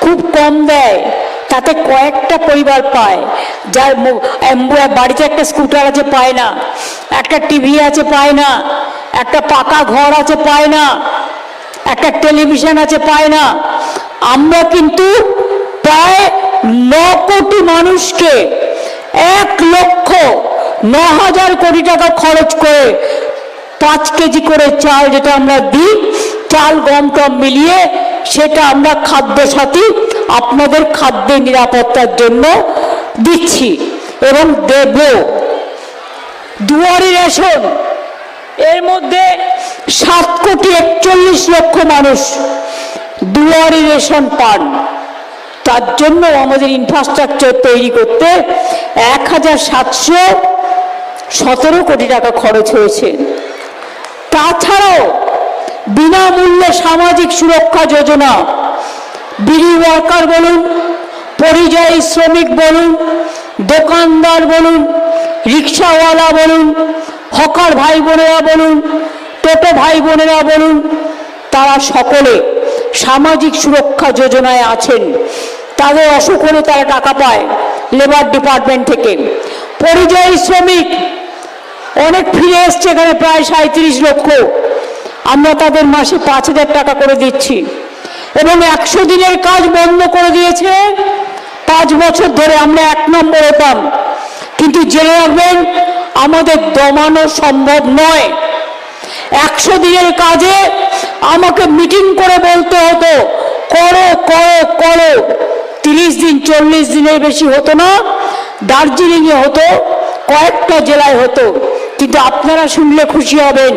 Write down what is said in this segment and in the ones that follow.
খুব কম দেয়, তাতে কয়েকটা পরিবার পায়। যার বাড়িতে একটা স্কুটার আছে পায় না, একটা টিভি আছে পায় না, একটা পাকা ঘর আছে পায় না, একটা টেলিভিশন আছে পায় না। আমরা কিন্তু প্রায় 9 কোটি মানুষকে 1,09,000 কোটি টাকা খরচ করে 5 কেজি করে চাল যেটা আমরা দিই, চাল গম টম মিলিয়ে, সেটা আমরা খাদ্য সাথী আপনাদের খাদ্যের নিরাপত্তার জন্য দিচ্ছি এবং দেব। দুয়ারি রেশন, এর মধ্যে 7,41,00,000 মানুষ দুয়ারি রেশন পান। তার জন্য আমাদের ইনফ্রাস্ট্রাকচার তৈরি করতে 1,717 কোটি টাকা খরচ হয়েছে। তাছাড়াও বিনামূল্যে সামাজিক সুরক্ষা যোজনা, বিড়ি ওয়ার্কার বলুন, পরিযায়ী শ্রমিক বলুন, দোকানদার বলুন, রিক্সাওয়ালা বলুন, হকার ভাই বোনেরা বলুন, টোটো ভাই বোনেরা বলুন, তারা সকলে সামাজিক সুরক্ষা যোজনায় আছেন। তাদের অসুখ হলে তারা টাকা পায় লেবার ডিপার্টমেন্ট থেকে। পরিযায়ী শ্রমিক অনেক ফিরে এসছে, এখানে প্রায় 37 লক্ষ। আমরা তাদের মাসে 5,000 টাকা করে দিচ্ছি এবং 100 দিনের কাজ বন্ধ করে দিয়েছে 5 বছর ধরে। আমরা 1 নম্বর হতাম, কিন্তু জেনে রাখবেন আমাদের দমানো সম্ভব নয়। 100 দিনের কাজে আমাকে মিটিং করে বলতে হতো করো করো করো। 30 দিন 40 দিনের বেশি হতো না। দার্জিলিংয়ে হতো, কয়েকটা জেলায় হতো, কিন্তু আপনারা শুনলে খুশি হবেন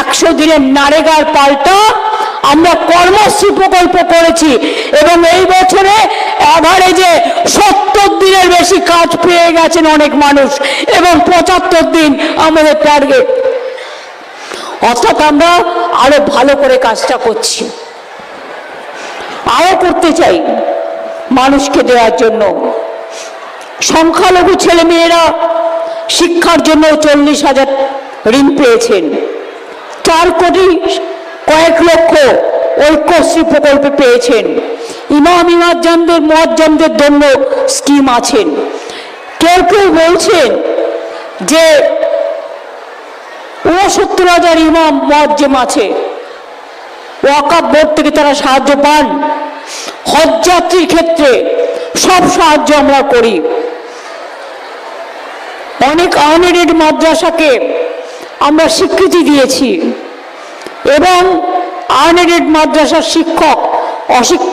100 দিনের নারেগার পাল্টা আমরা কর্মশ্রী প্রকল্প করেছি এবং এই বছরে অ্যাভারেজে 70 দিনের বেশি কাজ পেয়ে গেছেন অনেক মানুষ এবং 75 দিন আমাদের টার্গেট। অর্থাৎ আমরা আরো ভালো করে কাজটা করছি, আরো করতে চাই মানুষকে দেওয়ার জন্য। সংখ্যালঘু ছেলে মেয়েরা শিক্ষার জন্য 40,000 ঋণ পেয়েছেন। 4 কোটি কয়েক লক্ষ ঐক্যশ্রী প্রকল্পে পেয়েছেন। মুয়াজ্জিনদের জন্য স্কিম আছেন। কেউ কেউ বলছেন যে 69,000 ইমাম মুয়াজ্জিম আছে, ওয়াকাফ বোর্ড থেকে তারা সাহায্য পান। হজ যাত্রীর ক্ষেত্রে সব সাহায্য আমরা করি। অনেক আনএডেড মাদ্রাসাকে আমরা স্বীকৃতি দিয়েছি এবং আনএডেড মাদ্রাসার শিক্ষক অশিক্ষিত